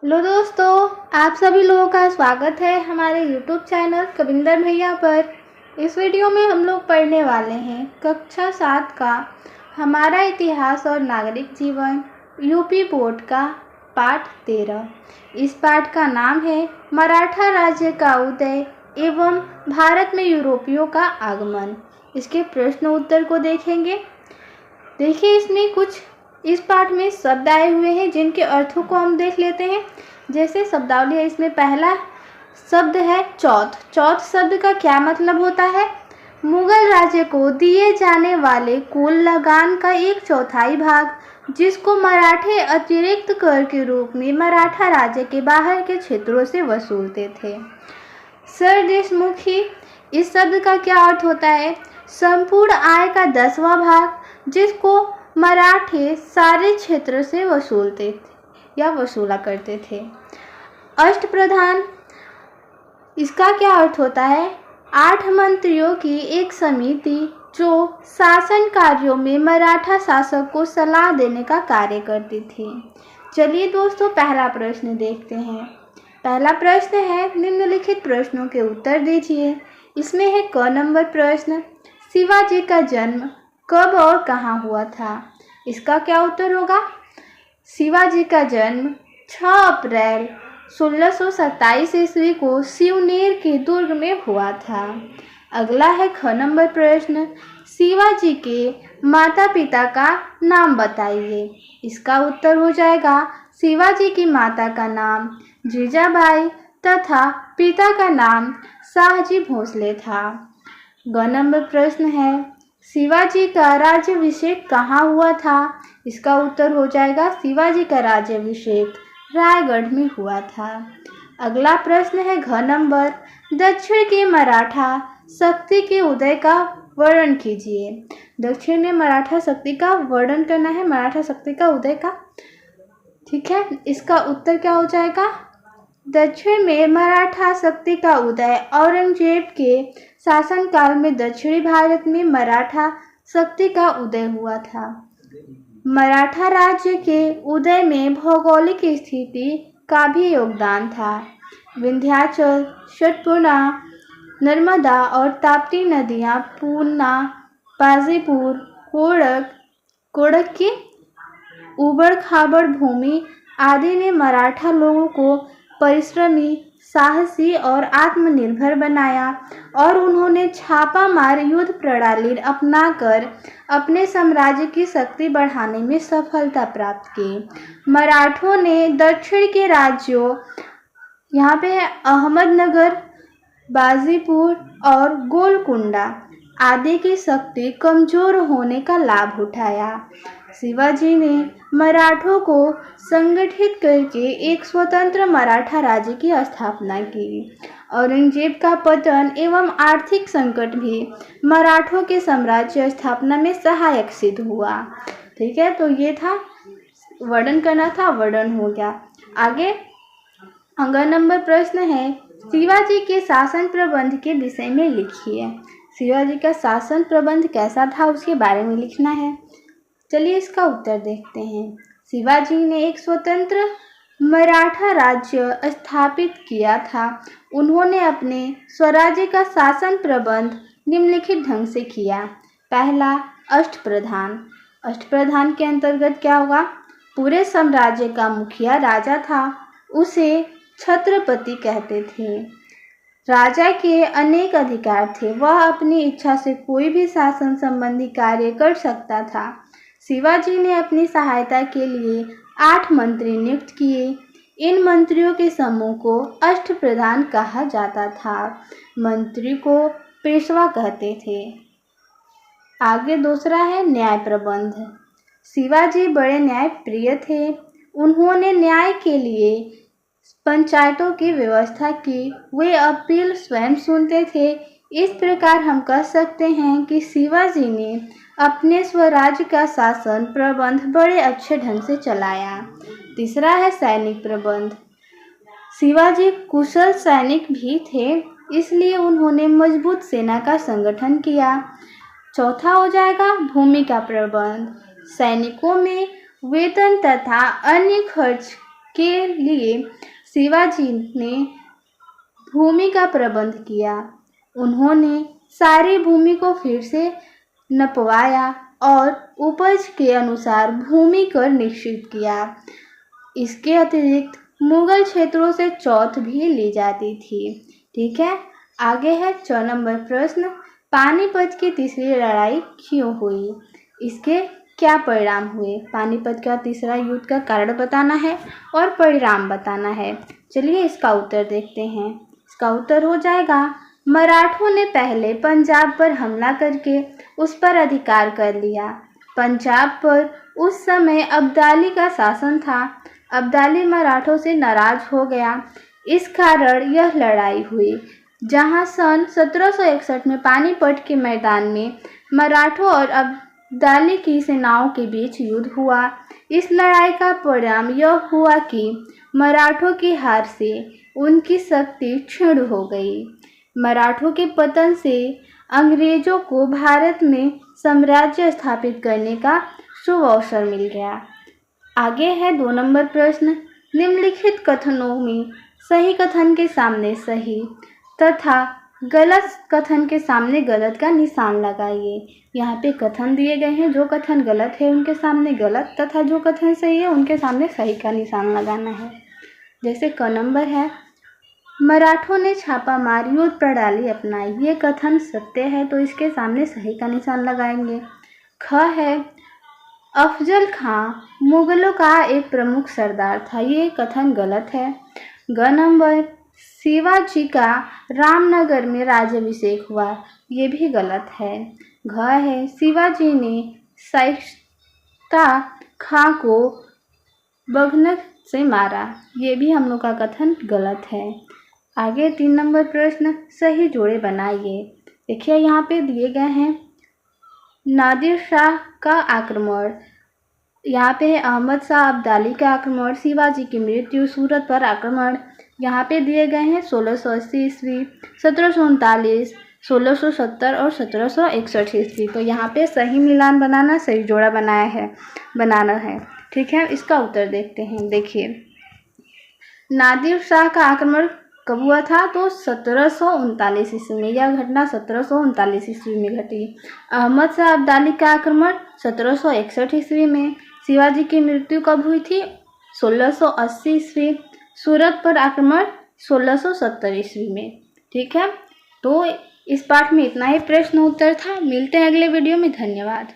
Hello दोस्तों, आप सभी लोगों का स्वागत है हमारे YouTube चैनल कविंदर भैया पर। इस वीडियो में हम लोग पढ़ने वाले हैं कक्षा 7 का हमारा इतिहास और नागरिक जीवन यूपी बोर्ड का पाठ 13। इस पाठ का नाम है मराठा राज्य का उदय एवं भारत में यूरोपियों का आगमन। इसके प्रश्न उत्तर को देखेंगे। देखिए, इसमें कुछ इस पाठ में शब्द आए हुए हैं जिनके अर्थों को हम देख लेते हैं। जैसे शब्दावली है, इसमें पहला शब्द है चौथ। चौथ शब्द का क्या मतलब होता है? मुगल राज्य को दिए जाने वाले कुल लगान का 1/4 भाग, जिसको मराठे अतिरिक्त कर के रूप में मराठा राज्य के बाहर के क्षेत्रों से वसूलते थे। सरदेशमुखी, इस शब्द का क्या अर्थ होता है? संपूर्ण आय का 10वां भाग, जिसको मराठे सारे क्षेत्र से वसूलते थे या वसूला करते थे। अष्टप्रधान, इसका क्या अर्थ होता है? 8 मंत्रियों की एक समिति जो शासन कार्यों में मराठा शासक को सलाह देने का कार्य करती थी। चलिए दोस्तों, पहला प्रश्न देखते हैं। पहला प्रश्न है, निम्नलिखित प्रश्नों के उत्तर दीजिए। इसमें है क नंबर प्रश्न, शिवाजी का जन्म कब और कहाँ हुआ था? इसका क्या उत्तर होगा? शिवाजी का जन्म 6 अप्रैल 1627 ईस्वी को शिवनेर के दुर्ग में हुआ था। अगला है ख नंबर प्रश्न, शिवाजी के माता पिता का नाम बताइए। इसका उत्तर हो जाएगा, शिवाजी की माता का नाम जीजाबाई तथा पिता का नाम शाहजी भोसले था। ग नंबर प्रश्न है, शिवाजी का राज्याभिषेक कहाँ हुआ था? इसका उत्तर हो जाएगा, शिवाजी का राज्याभिषेक रायगढ़ में हुआ था। अगला प्रश्न है घ नंबर, दक्षिण के मराठा शक्ति के उदय का वर्णन कीजिए। दक्षिण में मराठा शक्ति का वर्णन करना है, मराठा शक्ति का उदय का। ठीक है, इसका उत्तर क्या हो जाएगा? दक्षिण में मराठा शक्ति का उदय औरंगजेब के शासनकाल में दक्षिणी भारत में मराठा शक्ति का उदय हुआ था। मराठा राज्य के उदय में भौगोलिक स्थिति का भी योगदान था। विंध्याचल, सतपुड़ा, नर्मदा और ताप्ती नदियाँ पूर्णा, पाजीपुर, कोड़क की उबड़ खाबड़ भूमि आदि ने मराठा लोगों को परिश्रमी, साहसी और आत्मनिर्भर बनाया और उन्होंने छापामार युद्ध प्रणाली अपनाकर अपने साम्राज्य की शक्ति बढ़ाने में सफलता प्राप्त की। मराठों ने दक्षिण के राज्यों, यहाँ पे है अहमदनगर, बाजीपुर और गोलकुंडा आदि की शक्ति कमजोर होने का लाभ उठाया। शिवाजी ने मराठों को संगठित करके एक स्वतंत्र मराठा राज्य की स्थापना की। औरंगजेब का पतन एवं आर्थिक संकट भी मराठों के साम्राज्य स्थापना में सहायक सिद्ध हुआ। ठीक है, तो ये था वर्णन करना था, वर्णन हो गया। आगे अगला नंबर प्रश्न है, शिवाजी के शासन प्रबंध के विषय में लिखिए। शिवाजी का शासन प्रबंध कैसा था उसके बारे में लिखना है। चलिए इसका उत्तर देखते हैं। शिवाजी ने एक स्वतंत्र मराठा राज्य स्थापित किया था। उन्होंने अपने स्वराज्य का शासन प्रबंध निम्नलिखित ढंग से किया। पहला, अष्टप्रधान। अष्टप्रधान के अंतर्गत क्या होगा? पूरे साम्राज्य का मुखिया राजा था, उसे छत्रपति कहते थे। राजा के अनेक अधिकार थे, वह अपनी इच्छा से कोई भी शासन संबंधी कार्य कर सकता था। शिवाजी ने अपनी सहायता के लिए 8 मंत्री नियुक्त किए। इन मंत्रियों के समूह को अष्टप्रधान कहा जाता था। मंत्री को पेशवा कहते थे। आगे दूसरा है न्याय प्रबंध। शिवाजी बड़े न्याय प्रिय थे। उन्होंने न्याय के लिए पंचायतों की व्यवस्था की। वे अपील स्वयं सुनते थे। इस प्रकार हम कह सकते हैं कि शिवाजी ने अपने स्वराज्य का शासन प्रबंध बड़े अच्छे ढंग से चलाया। तीसरा है सैनिक प्रबंध। शिवाजी कुशल सैनिक भी थे, इसलिए उन्होंने मजबूत सेना का संगठन किया। चौथा हो जाएगा भूमि का प्रबंध। सैनिकों में वेतन तथा अन्य खर्च के लिए शिवाजी ने भूमि का प्रबंध किया। उन्होंने सारी भूमि को फिर से नपवाया और उपज के अनुसार भूमि कर निश्चित किया। इसके अतिरिक्त मुगल क्षेत्रों से चौथ भी ली जाती थी। ठीक है, आगे है 6 नंबर प्रश्न, पानीपत की तीसरी लड़ाई क्यों हुई? इसके क्या परिणाम हुए? पानीपत का तीसरा युद्ध का कारण बताना है और परिणाम बताना है। चलिए इसका उत्तर देखते हैं। इसका उत्तर हो जाएगा, मराठों ने पहले पंजाब पर हमला करके उस पर अधिकार कर लिया। पंजाब पर उस समय अब्दाली का शासन था। अब्दाली मराठों से नाराज हो गया, इस कारण यह लड़ाई हुई, जहां सन 1761 में पानीपत के मैदान में मराठों और अब्दाली की सेनाओं के बीच युद्ध हुआ। इस लड़ाई का परिणाम यह हुआ कि मराठों की हार से उनकी शक्ति क्षीण हो गई। मराठों के पतन से अंग्रेजों को भारत में साम्राज्य स्थापित करने का शुभ अवसर मिल गया। आगे है 2 नंबर प्रश्न, निम्नलिखित कथनों में सही कथन के सामने सही तथा गलत कथन के सामने गलत का निशान लगाइए। यहाँ पे कथन दिए गए हैं, जो कथन गलत है उनके सामने गलत तथा जो कथन सही है उनके सामने सही का निशान लगाना है। जैसे क नंबर है, मराठों ने छापामार युद्ध प्रणाली अपनाई, ये कथन सत्य है तो इसके सामने सही का निशान लगाएंगे। ख है, अफजल खां मुगलों का एक प्रमुख सरदार था, ये कथन गलत है। ग नंबर, शिवाजी का रामनगर में राज्याभिषेक हुआ, ये भी गलत है। घ है, शिवाजी ने शाइस्ता खां को बघनक से मारा, ये भी हम लोग का कथन गलत है। आगे 3 नंबर प्रश्न, सही जोड़े बनाइए। देखिए यहाँ पे दिए गए हैं, नादिर शाह का आक्रमण, यहाँ पे है अहमद शाह अब्दाली का आक्रमण, शिवाजी की मृत्यु, सूरत पर आक्रमण। यहाँ पे दिए गए हैं 1680 ईस्वी, 1739, 1670 और 1761 ईस्वी। तो यहाँ पे सही मिलान बनाना, सही जोड़ा बनाना है। ठीक है, इसका उत्तर देखते हैं। देखिए, नादिर शाह का आक्रमण कब हुआ था? तो 1739 ईस्वी में। यह घटना 1739 ईस्वी में घटी। अहमद शाह अब्दाली का आक्रमण 1761 ईस्वी में। शिवाजी की मृत्यु कब हुई थी? 1680 ईस्वी। सूरत पर आक्रमण 1670 ईस्वी में। ठीक है, तो इस पाठ में इतना ही प्रश्न उत्तर था। मिलते हैं अगले वीडियो में। धन्यवाद।